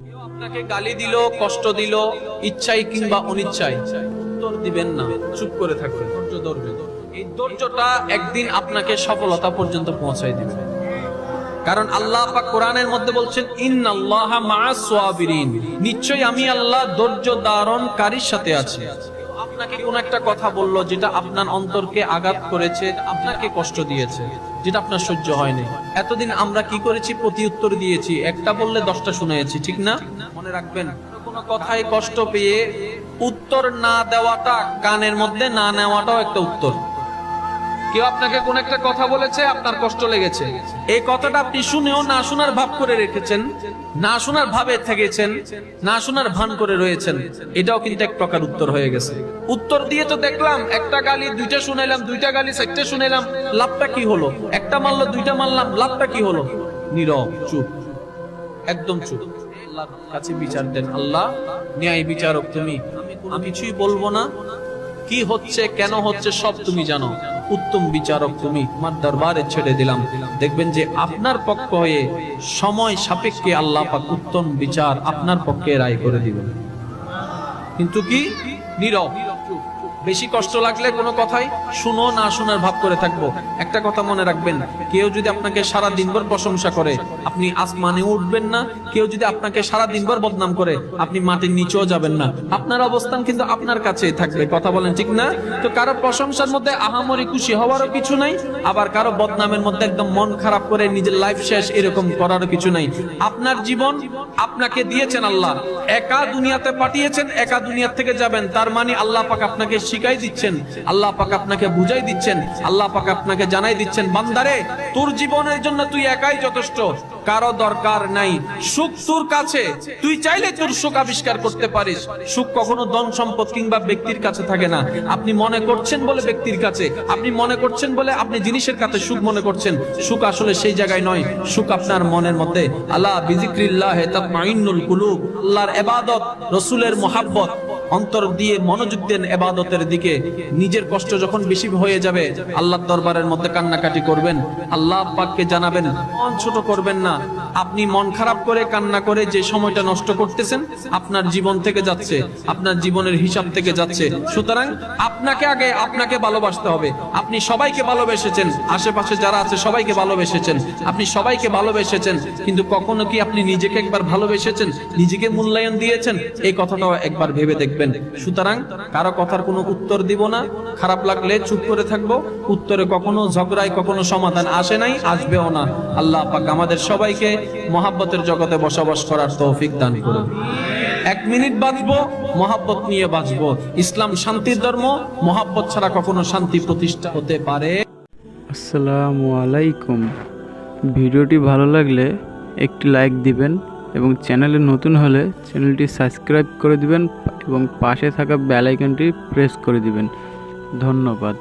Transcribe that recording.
কেউ আপনাকে গালি দিল, কষ্ট দিল, ইচ্ছাই কিংবা অনিচ্ছাই, উত্তর দিবেন না, চুপ করে থাকবেন, ধৈর্য ধরবেন। এই ধৈর্যটা একদিন আপনাকে সফলতা পর্যন্ত পৌঁছায় দিবে। কারণ আল্লাহ পাক কোরআনের মধ্যে বলছেন, ইন্নাল্লাহা মাআস সাবিরিন, নিশ্চয়ই আমি আল্লাহ ধৈর্য ধারণকারীর সাথে আছি। আপনাকে কোন একটা কথা বলল যেটা আপনার অন্তরকে আঘাত করেছে, আপনাকে কষ্ট দিয়েছে, যেটা আপনার সহ্য হয়নি। এতদিন আমরা কি করেছি? প্রতি উত্তর দিয়েছি, একটা বললে 10টা শুনেছি, ঠিক না? মনে রাখবেন, কোন কথায় কষ্ট পেয়ে উত্তর না দেওয়াটা, কানের মধ্যে না নেওয়াটাও একটা উত্তর। কেউ আপনাকে কোন একটা কথা বলেছে, আপনার কষ্ট লেগেছে, এই কথাটা আপনি শুনেও না শোনার ভাব করে রেখেছেন, না শোনার ভাবে থেকেছেন, না শোনার ভান করে রয়েছেন, এটাও কিন্তু এক প্রকার উত্তর হয়ে গেছে। উত্তর দিয়ে তো দেখলাম, একটা গালি 2টা শুনাইলাম, 2টা গালি 4টা শুনাইলাম, লাভটা কি হলো? একটা মারলো, 2টা মারলাম, লাভটা কি হলো? নীরব, চুপ, একদম চুপ। আল্লাহর কাছে বিচার দেন, আল্লাহ ন্যায় বিচারক তুমি, আমি কিছুই বলবো না, কি হচ্ছে কেন হচ্ছে সব তুমি জানো, উত্তম বিচারক তুমি, আমার দরবারে ছেড়ে দিলাম। দেখবেন যে আপনার পক্ষ হয়ে সময় সাপেক্ষে আল্লাহ পাক উত্তম বিচার আপনার পক্ষে রায় করে দিবেন। কিন্তু কি? নীরব, বেশি কষ্ট লাগলে কোনো কথাই শুনো না শোনার ভাব করে থাকবো। একটা কথা মনে রাখবেন, কেউ যদি আপনাকে সারা দিনভর প্রশংসা করে, আপনি আসমানে উঠবেন না। কেউ যদি আপনাকে সারা দিনভর বদনাম করে, আপনি মাটির নিচেও যাবেন না। আপনার অবস্থান কিন্তু আপনার কাছেই থাকবে। কথা বলেন ঠিক না? তো কারো প্রশংসার মধ্যে আহামরি খুশি হওয়ারও কিছু নাই, আবার কারো বদনামের মধ্যে একদম মন খারাপ করে নিজের লাইফ শেষ এরকম করারও কিছু নাই। আপনার জীবন আপনাকে দিয়েছেন আল্লাহ, একা দুনিয়াতে পাঠিয়েছেন, একা দুনিয়া থেকে যাবেন। তার মানে আল্লাহ পাক আপনাকে শিখাই দিচ্ছেন, আল্লাহ পাক আপনাকে বুঝাই দিচ্ছেন, আল্লাহ পাক আপনাকে জানাই দিচ্ছেন, বান্দারে তোর জীবনের জন্য তুই একাই যথেষ্ট, কারো দরকার নাই। সুখ তোর কাছে, তুই চাইলে তোর সুখ আবিষ্কার করতে পারিস। সুখ কখনো ধন সম্পদ কিংবা ব্যক্তির কাছে থাকে না। আপনি মনে করছেন বলে ব্যক্তির কাছে, আপনি মনে করছেন বলে আপনি জিনিসের কাছে সুখ মনে করছেন, সুখ আসলে সেই জায়গায় নয়। সুখ আপনার মনের মধ্যে। আল্লাহ বিযিক্রিল্লাহি তাতমাইন্নুল কুলুব, আল্লাহর ইবাদত, রাসূলের মুহাব্বত, অন্তর দিয়ে মনোযোগ দেন ইবাদতের দিকে। নিজের কষ্ট যখন বেশি হয়ে যাবে, আল্লাহর দরবারের মধ্যে কান্নাকাটি করবেন, আল্লাহ পাককে জানাবেন, মন ছোট করবেন না। আপনি মন খারাপ করে কান্না করে যে সময়টা নষ্ট করতেছেন, আপনার জীবন থেকে যাচ্ছে, আপনার জীবনের হিসাব থেকে যাচ্ছে। সুতরাং আপনাকে আগে আপনাকে ভালোবাসতে হবে। আপনি সবাইকে ভালোবেসেছেন, আশেপাশে যারা আছে সবাইকে ভালোবেসেছেন, আপনি সবাইকে ভালোবেসেছেন, কিন্তু কখনো কি আপনি নিজেকে একবার ভালোবেসেছেন, নিজেকে মূল্যায়ন দিয়েছেন? এই কথাটাও একবার ভেবে দেখবেন। সুতরাং কারো কথার কোনো উত্তর দিব না, খারাপ লাগলে চুপ করে থাকবো। উত্তরে কখনো ঝগড়ায় কখনো সমাধান আসে নাই, আসবেও না। আল্লাহ পাক আমাদের সবাইকে মহাব্বতের জগতে বসবাস করার তৌফিক দান করুন। 1 মিনিট বাঁচবো, মহাব্বত নিয়ে বাঁচবো। ইসলাম শান্তির ধর্ম, মহাব্বত ছাড়া কখনো শান্তি প্রতিষ্ঠা হতে পারে। আসসালামু আলাইকুম। ভিডিওটি ভালো লাগলে একটি লাইক দিবেন এবং চ্যানেলে নতুন হলে চ্যানেলটি সাবস্ক্রাইব করে দিবেন এবং পাশে থাকা বেল আইকনটি প্রেস করে দিবেন। ধন্যবাদ।